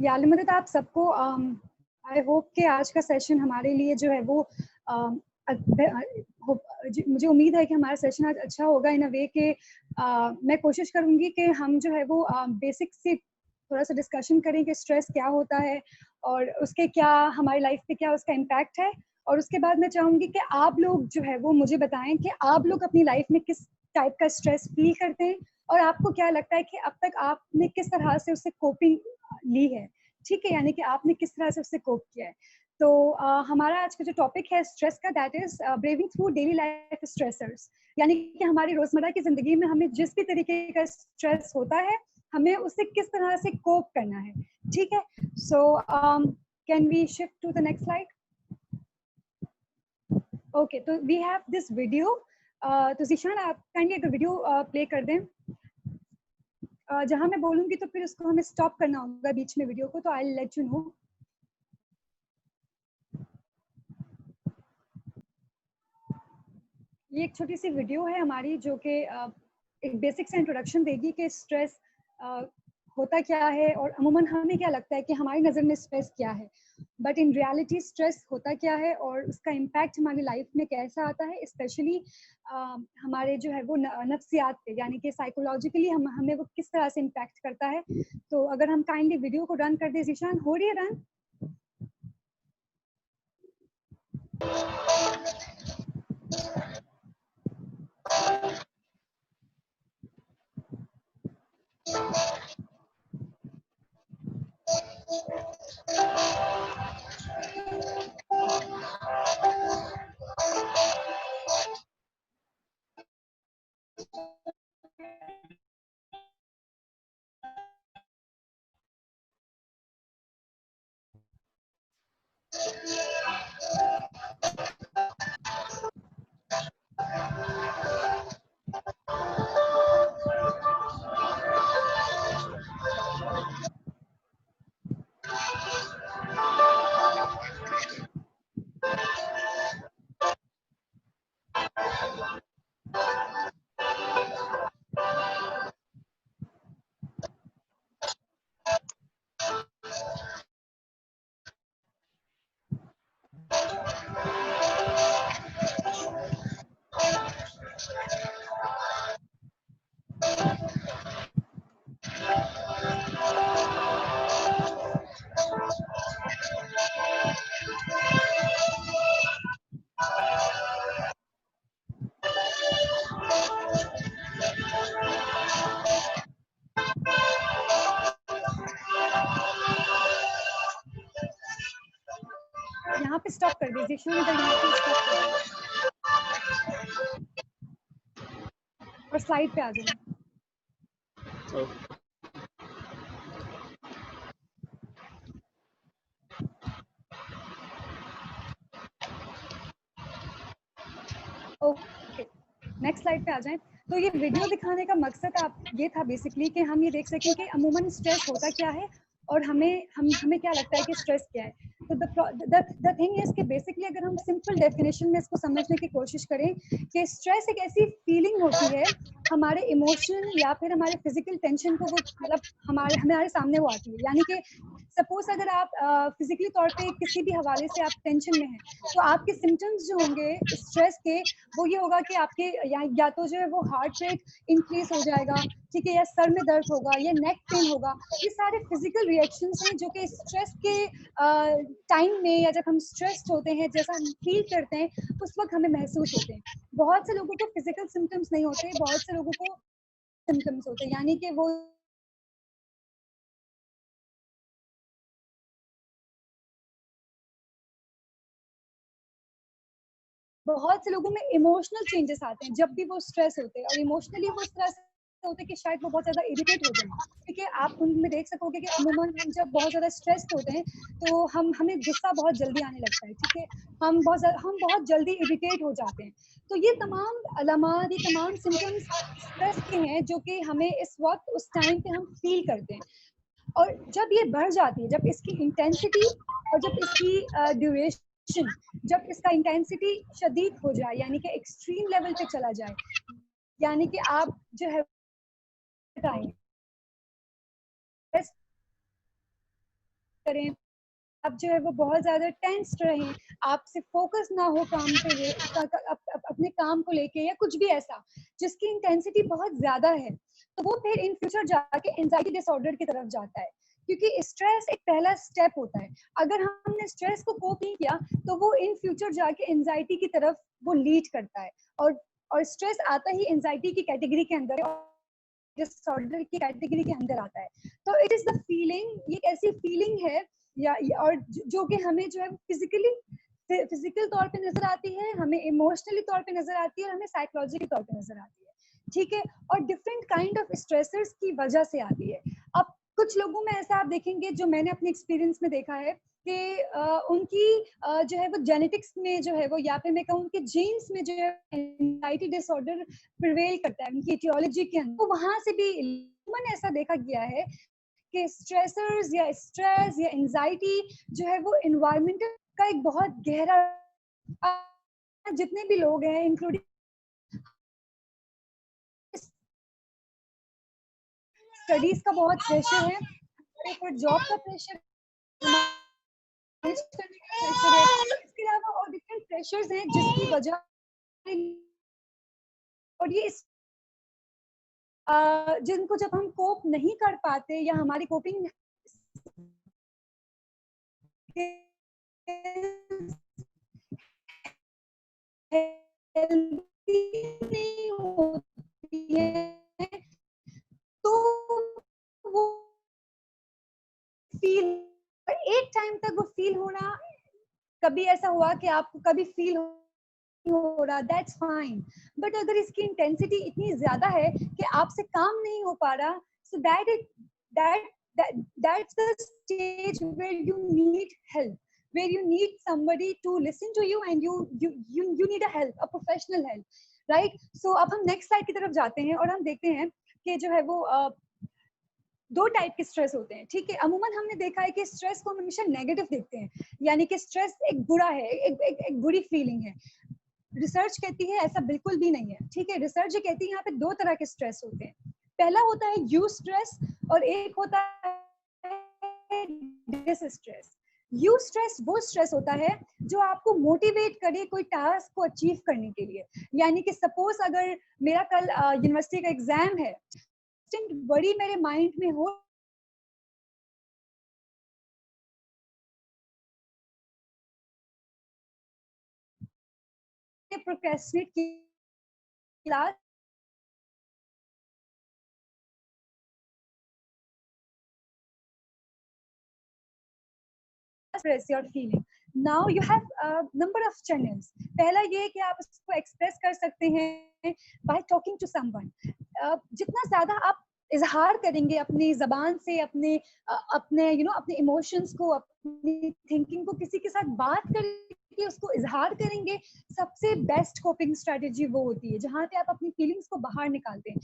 यार मदद आप सबको आई होप कि आज का सेशन हमारे लिए जो है वो मुझे उम्मीद है कि हमारा सेशन आज अच्छा होगा इन अ वे कि मैं कोशिश करूंगी कि हम जो है वो बेसिक से थोड़ा सा डिस्कशन करें कि स्ट्रेस क्या होता है और उसके क्या हमारी लाइफ पे क्या उसका इम्पैक्ट है। और उसके बाद मैं चाहूंगी कि आप लोग जो है वो मुझे बताएं कि आप लोग अपनी लाइफ में किस टाइप का स्ट्रेस फील करते हैं और आपको क्या लगता है कि अब तक आपने किस तरह से उससे कोपिंग ली है। ठीक है, यानी कि आपने किस तरह से उससे कोप किया है। तो हमारा आज का जो टॉपिक है स्ट्रेस का, that is braving through daily life stressors, यानी कि हमारी रोजमर्रा की जिंदगी में हमें जिस भी तरीके का स्ट्रेस होता है हमें उससे किस तरह से कोप करना है। ठीक है, so can we shift to the next slide. Okay, तो वी हैव दिस वीडियो। तो जीशान आप काइंडली अगर वीडियो प्ले कर दें जहां मैं बोलूंगी तो फिर उसको हमें स्टॉप करना होगा बीच में वीडियो को, तो आई लेट यू नो। ये एक छोटी सी वीडियो है हमारी जो कि एक बेसिक सा इंट्रोडक्शन देगी कि स्ट्रेस होता क्या है और अमूमन हमें क्या लगता है कि हमारी नज़र में स्ट्रेस क्या है, बट इन रियलिटी स्ट्रेस होता क्या है और उसका इम्पैक्ट हमारी लाइफ में कैसा आता है, स्पेशली हमारे जो है वो नफ्सियात पे, यानी कि साइकोलॉजिकली हमें वो किस तरह से इम्पैक्ट करता है। तो अगर हम काइंडली वीडियो को रन कर दें, जीशान हो रही है रन? यहाँ पे स्टॉप कर दीजिए शुरू, इधर यहाँ पे स्टॉप कर दीजिए और स्लाइड पे आ जाए। ओके, नेक्स्ट स्लाइड पे आ जाएं। तो ये वीडियो दिखाने का मकसद आप ये था बेसिकली कि हम ये देख सकें कि अमूमन स्ट्रेस होता क्या है और हमें क्या लगता है कि स्ट्रेस क्या है। तो द थिंग इज कि बेसिकली अगर हम सिंपल डेफिनेशन में इसको समझने की कोशिश करें कि स्ट्रेस एक ऐसी फीलिंग होती है हमारे इमोशन या फिर हमारे फिजिकल टेंशन को वो मतलब हमारे सामने वो आती है। यानी कि सपोज अगर आप फिजिकली तौर पे किसी भी हवाले से आप टेंशन में हैं तो आपके सिम्टम्स जो होंगे स्ट्रेस के वो ये होगा कि आपके या तो जो है वो हार्ट रेट इंक्रीज हो जाएगा, ठीक है, या सर में दर्द होगा या नेक पेन होगा। ये सारे फिजिकल रिएक्शंस हैं जो कि स्ट्रेस के टाइम में या जब हम स्ट्रेस्ड होते हैं जैसा हम फील करते हैं उस वक्त हमें महसूस होते हैं। बहुत से लोगों को फिजिकल सिम्टम्स नहीं होते, बहुत से लोगों को सिम्टम्स होते हैं, यानी कि वो बहुत से लोगों में इमोशनल चेंजेस आते हैं जब भी वो स्ट्रेस होते हैं और इमोशनली वो इस तरह से होते हैं कि शायद वो बहुत ज़्यादा इरिटेट हो जाए। ठीक है, आप उनमें देख सकोगे कि अमूमन हम जब बहुत ज़्यादा स्ट्रेस्ड होते हैं तो हमें गुस्सा बहुत जल्दी आने लगता है। ठीक है, हम बहुत जल्दी इरिटेट हो जाते हैं। तो ये तमाम अलामात, ये तमाम सिम्टम्स स्ट्रेस के हैं जो कि हमें इस वक्त उस टाइम पे हम फील करते हैं। और जब ये बढ़ जाती है, जब इसकी इंटेंसिटी और जब इसकी ड्यूरेशन, जब इसका इंटेंसिटी शदीद हो जाए यानी कि एक्सट्रीम लेवल पे चला जाए, यानी कि आप जो है बताएं करें, आप जो है वो बहुत ज़्यादा टेंस्ड रहें, आपसे फोकस ना हो काम पे, अपने काम को लेके या कुछ भी ऐसा जिसकी इंटेंसिटी बहुत ज़्यादा है, तो वो फिर इन फ्यूचर जाके एंजाइटी डिसऑर्डर की तरफ जाता है, क्योंकि स्ट्रेस एक पहला स्टेप होता है। अगर हमने स्ट्रेस को कोप नहीं किया तो वो इन फ्यूचर जाके एंजाइटी की तरफ वो लीड करता है, और स्ट्रेस आता ही एंजाइटी की कैटेगरी के अंदर, डिसऑर्डर की कैटेगरी के अंदर आता है। तो इट इज द फीलिंग, ये एक ऐसी फीलिंग है और जो कि हमें जो है फिजिकल तौर पे नजर आती है, हमें इमोशनली तौर पे नजर आती है, और हमें साइकोलॉजिकल तौर पे नजर आती है, ठीक है। और डिफरेंट काइंड ऑफ स्ट्रेसर्स की वजह से आती है। अब कुछ लोगों में ऐसा आप देखेंगे, जो मैंने अपने एक्सपीरियंस में देखा है कि उनकी जो है वो जेनेटिक्स में जो है वो, या फिर मैं कहूँ उनके जीन्स में जो है एंजाइटी डिसऑर्डर प्रिवेल करता है उनकी इटियोलॉजी के अंदर, तो वहां से भी ह्यूमन ऐसा देखा गया है कि स्ट्रेसर्स या स्ट्रेस या एंजाइटी जो है वो एनवायरमेंटल का एक बहुत गहरा, जितने भी लोग हैं इंक्लूडिंग स्टडीज का बहुत प्रेशर है, हमारे ऊपर जॉब का प्रेशर, प्रेशर है, इसके अलावा और डिफरेंट प्रेशर्स हैं जिसकी वजह, और ये जिनको जब हम कोप नहीं कर पाते या हमारी कोपिंग नहीं होती है, तो वो फील, एक टाइम तक वो फील होना, कभी ऐसा हुआ कि आपको कभी फील हो रहा, दैट्स फाइन, बट अगर इसकी इंटेंसिटी इतनी ज्यादा है कि आपसे काम नहीं हो पा रहा, सो that's the stage where you need help, where you need somebody to listen to you, and you need a help, a professional help, right? So अब हम नेक्स्ट स्लाइड की तरफ जाते हैं और हम देखते हैं कि जो है वो दो टाइप के स्ट्रेस होते हैं, ठीक है। अमूमन हमने देखा है कि स्ट्रेस को हम हमेशा नेगेटिव देखते हैं, यानी कि स्ट्रेस एक बुरा है, एक बुरी फीलिंग है। रिसर्च कहती है ऐसा बिल्कुल भी नहीं है, ठीक है। रिसर्च ये कहती है यहाँ पे दो तरह के स्ट्रेस होते हैं, पहला होता है यू स्ट्रेस और एक होता है डिस स्ट्रेस। यू स्ट्रेस वो स्ट्रेस होता है जो आपको मोटिवेट करे कोई टास्क को अचीव करने के लिए, यानी कि सपोज अगर मेरा कल यूनिवर्सिटी का एग्जाम है, बड़ी मेरे माइंड में हो प्रोक्रेस्टिनेट की class express your feeling. Now you have a number of channels. पहला ये कि आप उसको एक्सप्रेस कर सकते हैं by talking to someone. जितना ज्यादा आप इजहार करेंगे अपनी जबान से, अपने अपने इमोशंस को, अपनी थिंकिंग को किसी के साथ बात करके उसको इजहार करेंगे, सबसे बेस्ट कोपिंग स्ट्रेटेजी वो होती है जहाँ पे आप अपनी फीलिंग्स को बाहर निकालते हैं।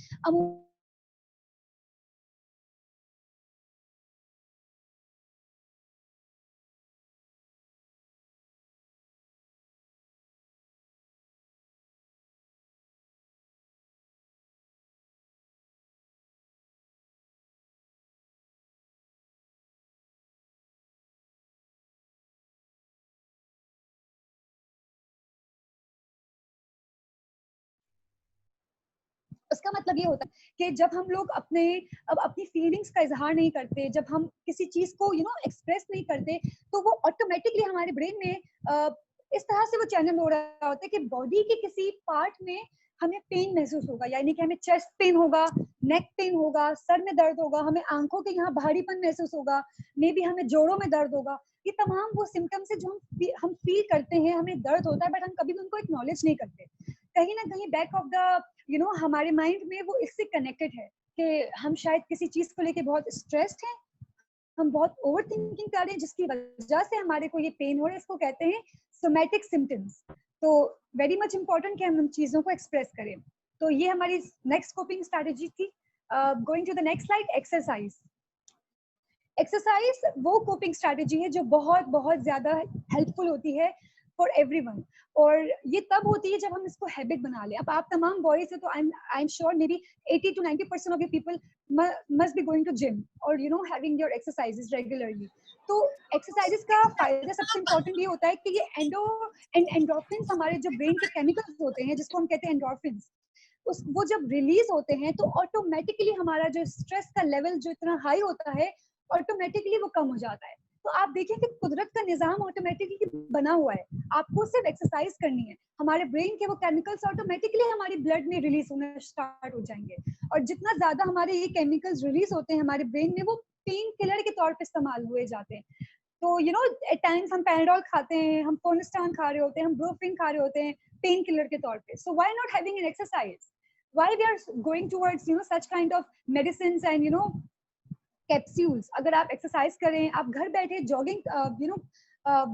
उसका मतलब ये होता है कि जब हम लोग अपनी फीलिंग्स का इजहार नहीं करते, जब हम किसी चीज को एक्सप्रेस नहीं करते, तो वो ऑटोमेटिकली हमारे ब्रेन में इस तरह से वो चैनल हो रहा होता है कि बॉडी के किसी पार्ट में हमें पेन महसूस होगा, यानी कि हमें चेस्ट पेन होगा, नेक पेन होगा, सर में दर्द होगा, हमें आंखों के यहाँ भारीपन महसूस होगा, मे बी हमें जोड़ों में दर्द होगा। ये तमाम वो सिम्टम्स है जो हम फील करते हैं, हमें दर्द होता है, बट हम कभी भी उनको एक्नॉलेज नहीं करते। कहीं ना कहीं बैक ऑफ द हमारे माइंड में वो इससे कनेक्टेड है कि हम शायद किसी चीज को लेके बहुत स्ट्रेस्ड हैं, हम बहुत ओवर थिंकिंग कर रहे हैं जिसकी वजह से हमारे को ये पेन हो रहा है। इसको कहते हैं सोमैटिक सिम्टम्स। तो वेरी मच इंपॉर्टेंट कि हम उन चीजों को एक्सप्रेस करें। तो ये हमारी नेक्स्ट कोपिंग स्ट्रेटेजी थी। Going to the next slide, exercise. Exercise वो कोपिंग स्ट्रेटेजी है जो बहुत बहुत ज्यादा हेल्पफुल होती है फॉर एवरीवन, और ये तब होती है जब हम इसको हैबिट बना लें। अब आप तमाम बॉयज है तो I am sure maybe 80 to 90% of you people must be going to gym और हैविंग योर एक्सरसाइजेस रेगुलरली। तो एक्सरसाइजेस का फायदा सबसे इम्पोर्टेंट ये होता है कि ये एंडोर्फिन्स हमारे जो ब्रेन के केमिकल्स होते हैं जिसको हम कहते हैं एंडोर्फिन्स, उस वो जब रिलीज होते हैं तो ऑटोमेटिकली हमारा जो स्ट्रेस का लेवल जो इतना हाई होता है ऑटोमेटिकली वो कम हो जाता है। तो आप देखिए कि कुदरत का निजाम ऑटोमेटिकली बना हुआ है, आपको सिर्फ एक्सरसाइज करनी है, हमारे ब्रेन के वो केमिकल्स ऑटोमेटिकली हमारी ब्लड में रिलीज होना स्टार्ट हो जाएंगे। और जितना ज्यादा हमारे ये केमिकल्स रिलीज होते हैं हमारे ब्रेन में, वो पेन किलर के तौर पे इस्तेमाल हुए जाते हैं। तो यू नो एट टाइम्स हम पैराडोल खाते हैं, हम फोनिस्टान खा रहे होते हैं, हम ब्रोफिन खा रहे होते हैं पेन किलर के तौर पे। So why not having an exercise? Why we are going towards such kind of medicines and capsules? अगर आप एक्सरसाइज करें, आप घर बैठे जॉगिंग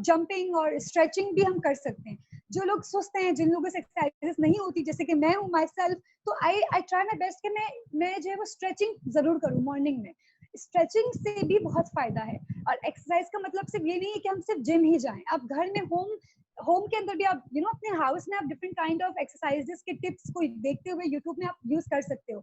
जंपिंग और स्ट्रेचिंग भी हम कर सकते हैं। जो लोग सुस्त हैं, जिन लोगों से एक्सरसाइजेस नहीं होती, जैसे कि मैं हूँ माई सेल्फ, तो आई ट्राई माई बेस्ट कि मैं जो है वो स्ट्रेचिंग जरूर करूँ मॉर्निंग में। स्ट्रेचिंग से भी बहुत फायदा है। और एक्सरसाइज का मतलब सिर्फ ये नहीं है कि हम सिर्फ जिम ही जाएं, आप घर में होम के अंदर भी आप अपने हाउस में आप डिफरेंट काइंड ऑफ एक्सरसाइजेस के टिप्स को देखते हुए यूट्यूब में आप यूज कर सकते हो।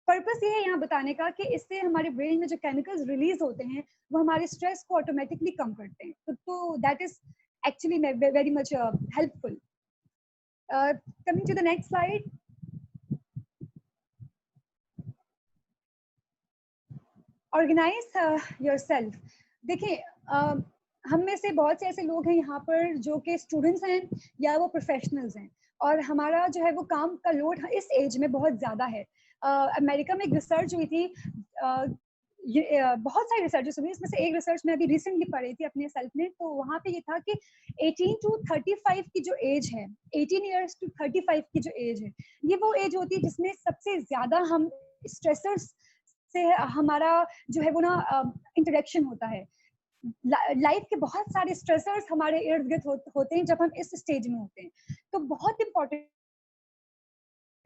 पर्पस ये है यहाँ बताने का कि इससे हमारे ब्रेन में जो केमिकल्स रिलीज होते हैं वो हमारे स्ट्रेस को ऑटोमेटिकली कम करते हैं। तो that is actually very much helpful. Coming to the next slide. Organise yourself. देखिए हम में से बहुत से ऐसे लोग हैं यहाँ पर जो कि स्टूडेंट्स हैं या वो प्रोफेशनल्स हैं, और हमारा जो है वो काम का लोड इस एज में बहुत ज़्यादा है। अमेरिका में एक रिसर्च हुई थी, बहुत सारी रिसर्चेस हुई, इसमें से एक रिसर्च मैं अभी रिसेंटली पढ़ी थी अपने सेल्फ में। तो वहाँ पे ये था कि 18 टू 35 की जो एज है, 18 ईयर्स टू 35 की जो एज है, ये वो एज होती है जिसमें सबसे ज़्यादा हम स्ट्रेसर्स से हमारा जो है वो इंटरेक्शन होता है। लाइफ के बहुत सारे स्ट्रेसर्स हमारे इर्द गिर्द होते हैं जब हम इस स्टेज में होते हैं। तो बहुत इंपॉर्टेंट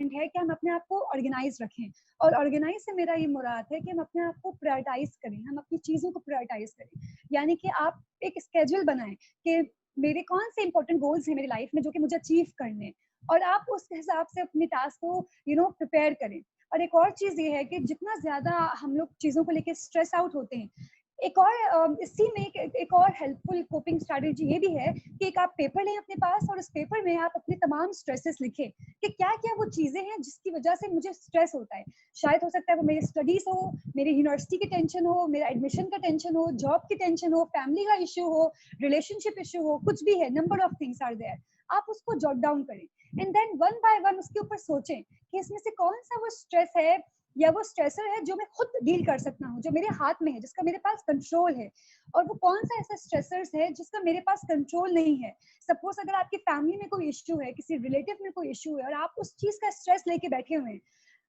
है कि हम अपने आप को ऑर्गेनाइज रखें। और ऑर्गेनाइज से मेरा ये मुराद है कि हम अपने आप को प्रायोरिटाइज करें, हम अपनी चीज़ों को प्रायोरिटाइज करें। यानी कि आप एक स्केड्यूल बनाएं कि मेरे कौन से इंपॉर्टेंट गोल्स हैं मेरी लाइफ में जो कि मुझे अचीव करने, और आप उस हिसाब से अपने टास्क को प्रिपेयर करें। और एक और चीज़ ये है कि जितना ज़्यादा हम लोग चीज़ों को लेकर स्ट्रेस आउट होते हैं, एक और इसी में एक और हेल्पफुल कोपिंग स्ट्रैटेजी ये भी है कि एक आप पेपर लें अपने पास, और उस पेपर में आप अपने तमाम स्ट्रेसेस लिखें कि क्या क्या वो चीज़ें हैं जिसकी वजह से मुझे स्ट्रेस होता है। शायद हो सकता है वो मेरी स्टडीज़ हो, मेरी यूनिवर्सिटी की टेंशन हो, मेरा एडमिशन का टेंशन हो, जॉब की टेंशन हो, फैमिली का इशू हो, रिलेशनशिप इशू हो, कुछ भी है, number of things are there. आप उसको जॉट डाउन करें and then one by one उसके ऊपर सोचें कि इसमें से कौन सा वो स्ट्रेस है या वो स्ट्रेसर है जो मैं खुद डील कर सकता हूँ, जो मेरे हाथ में है, जिसका मेरे पास कंट्रोल है, और वो कौन सा ऐसा स्ट्रेसर्स है जिसका मेरे पास कंट्रोल नहीं है। सपोज अगर आपकी फैमिली में कोई इश्यू है, किसी रिलेटिव में कोई इश्यू है, और आप उस चीज का स्ट्रेस लेके बैठे हुए हैं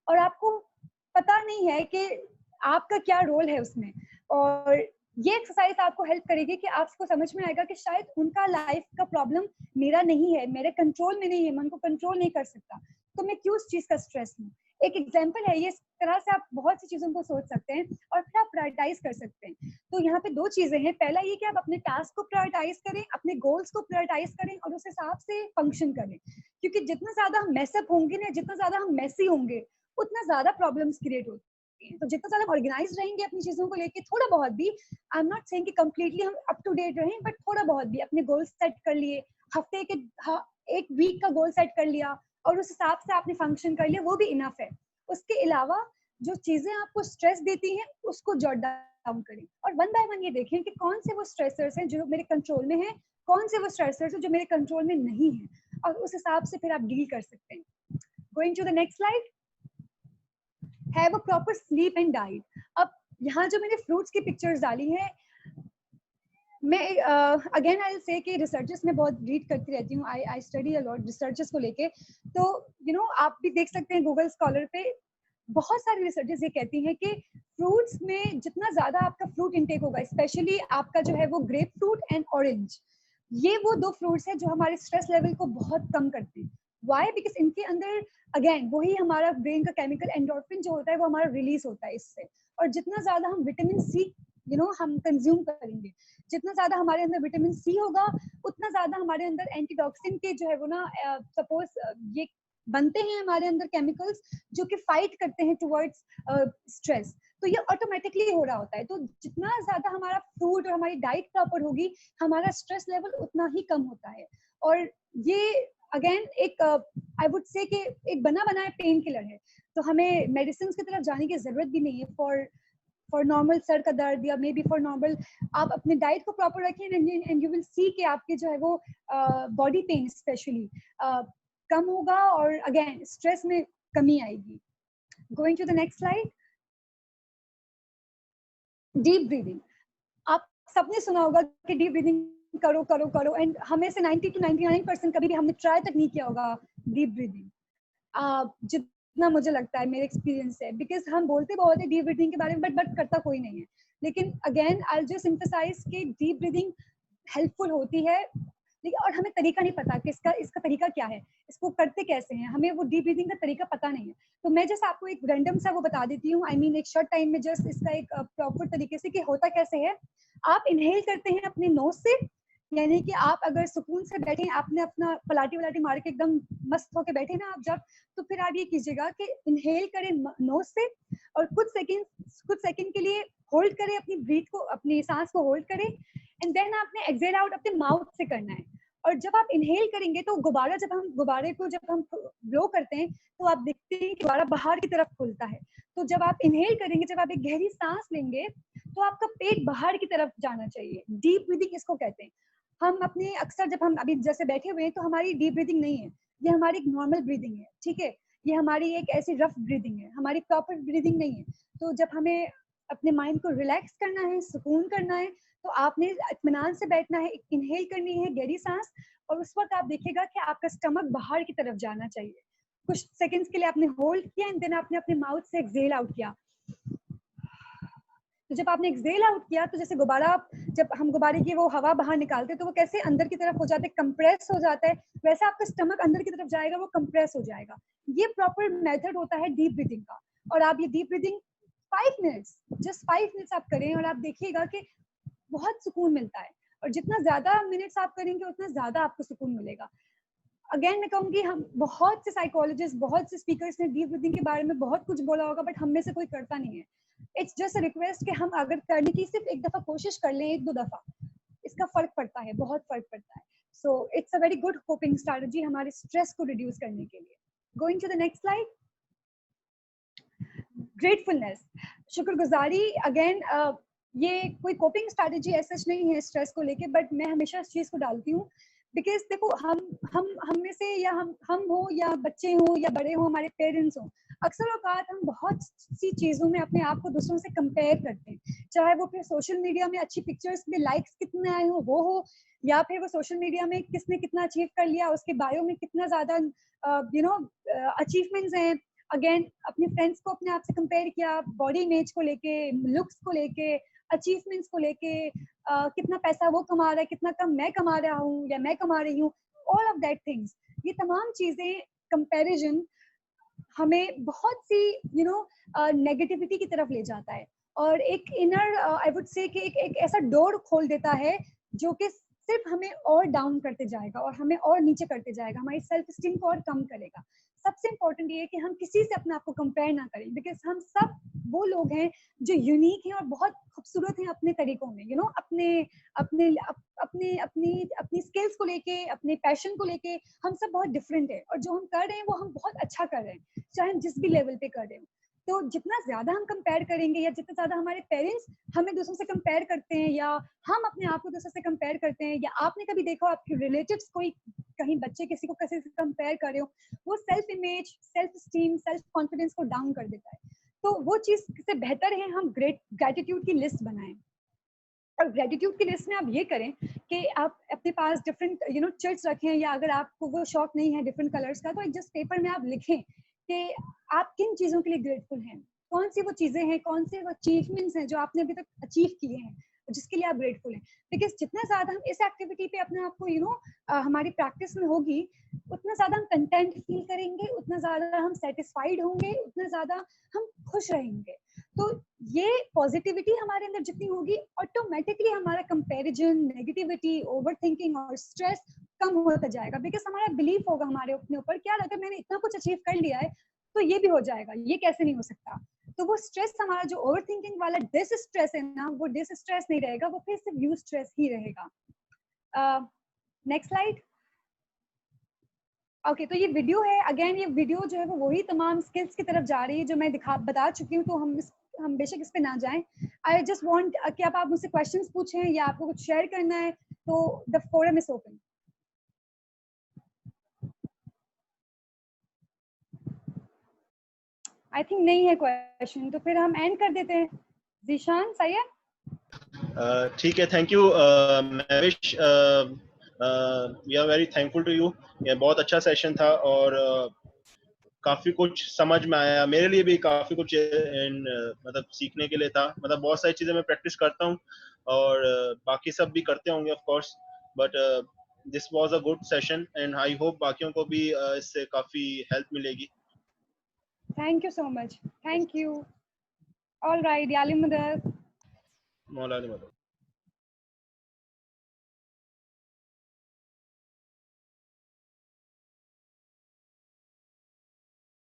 और आपको पता नहीं है कि आपका क्या रोल है उसमें, और ये एक्सरसाइज आपको हेल्प करेगी कि आपको समझ में आएगा कि शायद उनका लाइफ का प्रॉब्लम मेरा नहीं है, मेरे कंट्रोल में नहीं है, मैं उनको कंट्रोल नहीं कर सकता, तो मैं क्यों उस चीज का स्ट्रेस लूं। एक एग्जाम्पल है ये, इस तरह से आप बहुत सी चीजों को सोच सकते हैं और फिर आप प्रायोरिटाइज कर सकते हैं। तो यहाँ पे दो चीजें हैं, पहला ये कि आप अपने टास्क को प्रायोरिटाइज करें, अपने गोल्स को प्रायोरिटाइज करें और उस हिसाब से फंक्शन करें। क्योंकि जितना ज्यादा हम मैसअप होंगे ना, जितना ज्यादा हम मैसी होंगे, उतना ज्यादा प्रॉब्लम्स क्रिएट होती हैं। तो जितना ज्यादा ऑर्गेनाइज रहेंगे अपनी चीजों को लेके, थोड़ा बहुत भी, आई एम नॉट सेइंग कि कंप्लीटली हम अप टू डेट रहें, बट थोड़ा बहुत भी अपने गोल्स सेट कर लिए, हफ्ते के एक वीक का गोल सेट कर लिया और उस हिसाब से आपने फंक्शन कर लिया, वो भी इनफ है। उसके अलावा जो चीजें आपको स्ट्रेस देती हैं उसको जॉट डाउन करें और वन बाय वन ये देखें कि कौन से वो स्ट्रेसर्स हैं जो मेरे कंट्रोल में हैं, कौन से वो स्ट्रेसर्स हैं जो मेरे कंट्रोल में नहीं है, और उस हिसाब से फिर आप डील कर सकते हैं। Going to the next slide. Have a proper sleep and diet. अब यहाँ जो मैंने फ्रूट्स की पिक्चर्स डाली हैं, मैं अगेन आई विल से कि रिसर्चेस में बहुत रीड करती रहती हूँ, I study a lot researches को लेके। तो आप भी देख सकते हैं गूगल स्कॉलर पे बहुत सारी रिसर्चेस ये कहती हैं कि फ्रूट्स में जितना ज्यादा आपका फ्रूट इंटेक होगा, स्पेशली आपका जो है वो ग्रेप फ्रूट एंड ऑरेंज, ये वो दो फ्रूट्स हैं जो हमारे स्ट्रेस लेवल को बहुत कम करते हैं। वाई? बिकॉज इनके अंदर अगेन वही हमारा ब्रेन का केमिकल एंडोर्फिन जो होता है वो हमारा रिलीज होता है इससे। और जितना ज्यादा हम विटामिन सी हम कंज्यूम करेंगे, जितना ज्यादा हमारे अंदर विटामिन सी होगा, उतना ज्यादा हमारे अंदर एंटीटॉक्सिन के जो है वो सपोज ये बनते हैं हमारे अंदर केमिकल्स जो कि फाइट करते हैं टुवर्ड्स स्ट्रेस। तो ये ऑटोमेटिकली हो रहा होता है। तो जितना ज्यादा हमारा फूड और हमारी डाइट प्रॉपर होगी, हमारा स्ट्रेस लेवल उतना ही कम होता है। और ये अगेन एक आई वुड से कि एक बना बनाया पेन किलर है, तो हमें मेडिसिन की तरफ जाने की जरूरत भी नहीं है फॉर नॉर्मल सर का दर्द या मे बी फॉर नॉर्मल। आप अपने डाइट को प्रॉपर रखें एंड यू विल सी कि आपके जो है वो बॉडी पेन स्पेशली कम होगा और अगेन स्ट्रेस में कमी आएगी। Going to the next slide. Deep breathing, आप सबने सुना होगा कि डीप ब्रीदिंग करो करो करो, एंड हमें से 90 to 99% कभी भी हमने ट्राई तक नहीं किया होगा डीप ब्रीदिंग, जितना मुझे लगता है मेरे एक्सपीरियंस से, बिकॉज हम बोलते बहुत है डीप ब्रीदिंग के बारे में बट करता कोई नहीं है। लेकिन अगेन आई जस्ट एम्फसाइज कि डीप ब्रीदिंग हेल्पफुल होती है, लेकिन और हमें तरीका नहीं पता कि इसका तरीका क्या है, इसको करते कैसे हैं, हमें वो डीप ब्रीदिंग का तरीका पता नहीं है। तो मैं जस्ट आपको एक रैंडम सा वो बता देती हूँ, आई मीन एक शॉर्ट टाइम में जस्ट इसका एक प्रॉपर तरीके से कि होता कैसे है। आप इनहेल करते हैं अपने नोज से, यानी कि आप अगर सुकून से बैठे, आपने अपना पलाटी वलाटी मार के एकदम मस्त होके बैठे ना आप जब, तो फिर आप ये कीजिएगा कि इनहेल करें नोज से और कुछ सेकंड के लिए होल्ड करें अपनी ब्रीथ को, अपनी सांस को होल्ड करें, एंड देन आपने एक्सहेल आउट अपने माउथ से करना है। और जब आप इनहेल करेंगे तो गुब्बारा जब हम ब्लो करते हैं तो आप देखते हैं कि गुब्बारा बाहर की तरफ खुलता है। तो जब आप इनहेल करेंगे, जब आप एक गहरी सांस लेंगे, तो आपका पेट बाहर की तरफ जाना चाहिए। डीप ब्रीदिंग इसको कहते हैं। हम अपने अक्सर जब हम अभी जैसे बैठे हुए हैं तो हमारी डीप ब्रीदिंग नहीं है, ये हमारी एक नॉर्मल ब्रीदिंग है, ठीक है। ये हमारी एक ऐसी रफ ब्रीदिंग है, हमारी प्रॉपर ब्रीदिंग नहीं है। तो जब हमें अपने माइंड को रिलैक्स करना है, सुकून करना है, तो आपने इत्मीनान से बैठना है, इनहेल करनी है गहरी सांस, और उस वक्त आप देखिएगा कि आपका स्टमक बाहर की तरफ जाना चाहिए। कुछ सेकंड्स के लिए आपने होल्ड किया एंड देन आपने अपने माउथ से एक्सहेल आउट किया। तो जब आपने एक्सहेल आउट किया, तो जैसे गुब्बारा, जब हम गुब्बारे की वो हवा बाहर निकालते हैं तो वो कैसे अंदर की तरफ हो जाता है, कंप्रेस हो जाता है, वैसे आपका स्टमक अंदर की तरफ जाएगा, वो कंप्रेस हो जाएगा। ये प्रॉपर मेथड होता है डीप ब्रीदिंग का। और आप ये deep breathing 5 minutes, just 5 minutes आप करें और आप देखिएगा कि बहुत सुकून मिलता है। और जितना ज्यादा मिनट्स आप करेंगे उतना ज्यादा आपको सुकून मिलेगा। अगेन मैं कहूँगी, हम बहुत से साइकोलॉजिस्ट, बहुत से स्पीकर्स ने डीप ब्रीदिंग के बारे में बहुत कुछ बोला होगा, बट हम में से कोई करता नहीं है। इट्स जस्ट अ रिक्वेस्ट कि हम अगर करने की सिर्फ एक दफा कोशिश कर लें, 1-2 दफा, इसका फर्क पड़ता है, बहुत फर्क पड़ता है। So it's a very good coping strategy हमारे स्ट्रेस को रिड्यूस करने के लिए। Going to the next slide. Gratefulness, शुक्रगुजारी। अगेन ये कोई कोपिंग स्ट्रैटेजी ऐसा नहीं है स्ट्रेस को लेके, बट मैं हमेशा इस चीज को डालती हूँ, बिकॉज देखो हम में से, या हम हो या बच्चे हो या बड़े हो, हमारे पेरेंट्स हो, अक्सर औकात हम बहुत सी चीजों में अपने आप को दूसरों से कंपेयर करते हैं, चाहे वो फिर सोशल मीडिया में अच्छी पिक्चर्स में लाइक्स कितने आए हो वो हो, या फिर वो सोशल मीडिया में किसने कितना अचीव कर लिया, उसके बायो में कितना ज्यादा अचीवमेंट्स हैं। अगेन अपने फ्रेंड्स को अपने आप से कंपेयर किया, बॉडी इमेज को लेके, लुक्स को लेके, अचीवमेंट्स को लेके, कितना पैसा वो कमा रहा है, कितना कम मैं कमा रहा हूँ या मैं कमा रही हूँ, ऑल ऑफ दैट थिंग्स, ये तमाम चीजें, कंपैरिजन हमें बहुत सी नेगेटिविटी की तरफ ले जाता है, और एक इनर आई वुड से कि एक ऐसा डोर खोल देता है जो कि सिर्फ हमें और डाउन करते जाएगा और हमें और नीचे करते जाएगा, हमारी सेल्फ स्टीम को और कम करेगा। सबसे इम्पोर्टेंट ये है कि हम किसी से अपने आप को कंपेयर ना करें, बिकॉज हम सब वो लोग हैं जो यूनिक हैं और बहुत खूबसूरत हैं अपने तरीकों में, अपने अपने अपने अपनी अपनी स्किल्स को लेके, अपने पैशन को लेके हम सब बहुत डिफरेंट है, और जो हम कर रहे हैं वो हम बहुत अच्छा कर रहे हैं, चाहे हम जिस भी लेवल पे कर रहे हो। तो जितना ज्यादा हम कंपेयर करेंगे, या जितना ज्यादा हमारे पेरेंट्स हमें दूसरों से कंपेयर करते हैं, या हम अपने आप को दूसरों से कंपेयर करते हैं, या आपने कभी देखा आपके रिलेटिव्स कोई कहीं बच्चे किसी को किसी से कंपेयर कर रहे हो, वो self image, self esteem, self confidence को डाउन कर देता है। तो वो चीज से बेहतर है हम ग्रेटिट्यूड की लिस्ट बनाएं। और ग्रेटिट्यूड की लिस्ट में आप ये करें कि आप अपने पास डिफरेंट चिट्स रखें, या अगर आपको वो शौक नहीं है डिफरेंट कलर्स का, तो एक जस्ट पेपर में आप लिखें कि आप किन चीजों के लिए ग्रेटफुल हैं, कौन सी वो चीजें हैं, कौन से वो अचीवमेंट्स हैं जो आपने अभी तक अचीव किए हैं, जिसके लिए आप ग्रेटफुल हैं। बिकॉज जितना ज्यादा हम इस एक्टिविटी पे अपने आप को हमारी प्रैक्टिस में होगी, उतना ज्यादा हम कंटेंट फील करेंगे, उतना ज्यादा हम सेटिस्फाइड होंगे, उतना ज्यादा हम खुश रहेंगे। तो ये पॉजिटिविटी हमारे अंदर जितनी होगी, ऑटोमेटिकली हमारा कंपैरिजन, नेगेटिविटी, ओवरथिंकिंग और स्ट्रेस कम होता जाएगा, बिकॉज हमारा बिलीफ होगा हमारे अपने ऊपर, क्या अगर मैंने इतना कुछ अचीव कर लिया है तो ये भी हो जाएगा, ये कैसे नहीं हो सकता। तो वो स्ट्रेस हमारा जो ओवर थिंकिंग वाला डिस स्ट्रेस है ना, वो डिस स्ट्रेस नहीं रहेगा, वो फिर सिर्फ यू स्ट्रेस ही रहेगा। Next slide. ओके, तो ये वीडियो है, अगेन ये वीडियो जो है वो वही तमाम स्किल्स की तरफ जा रही है जो मैं बता चुकी हूँ, तो हम बेशक इस पे ना जाएं। आई जस्ट वांट कि आप मुझसे क्वेश्चंस पूछें या आपको कुछ शेयर करना है, तो the forum is open. I think नहीं है क्वेश्चन, तो फिर हम एंड कर देते हैं। जीशान, सही है? ठीक है, thank you Mahvish, we are very thankful to you. ये बहुत अच्छा सेशन था और काफी कुछ समझ में आया, मेरे लिए भी काफी कुछ मतलब सीखने के लिए था। मतलब बहुत सारी चीजें मैं प्रैक्टिस करता हूँ और बाकी सब भी करते होंगे of course, but this was a good session and I hope बाकियों को भी इससे काफी हेल्प मिलेगी। Thank you so much, thank you. All right, याली मदद। मौलाना मदद।